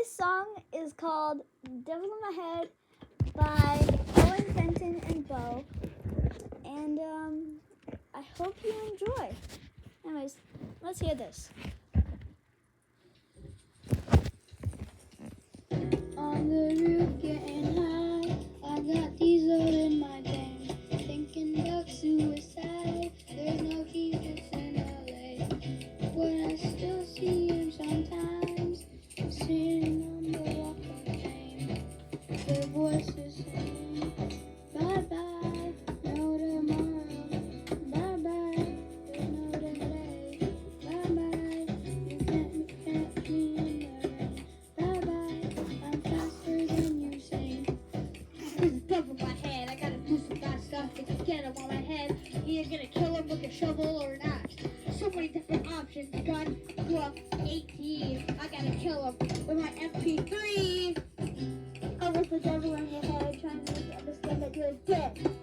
This song is called Devil in My Head by Owen Fenton and Bo. And I hope you enjoy. Anyways, let's hear this. On the roof getting high, I got diesel in my tank, thinking about suicide. There's no Jesus in LA, when I still see him sometimes, sitting on the walk of fame. The voices saying, bye bye, no tomorrow, bye bye, there's no today, bye bye, you can't catch me in the rain, bye bye, I'm faster than you're saying. There's a dove in my head, I gotta do some bad stuff to get him on my head. Either gonna kill him with a shovel or not. So many different options, gun, glove, 18, I gotta kill him with my MP3. I was the devil in your head, trying to make you understand that you're dead.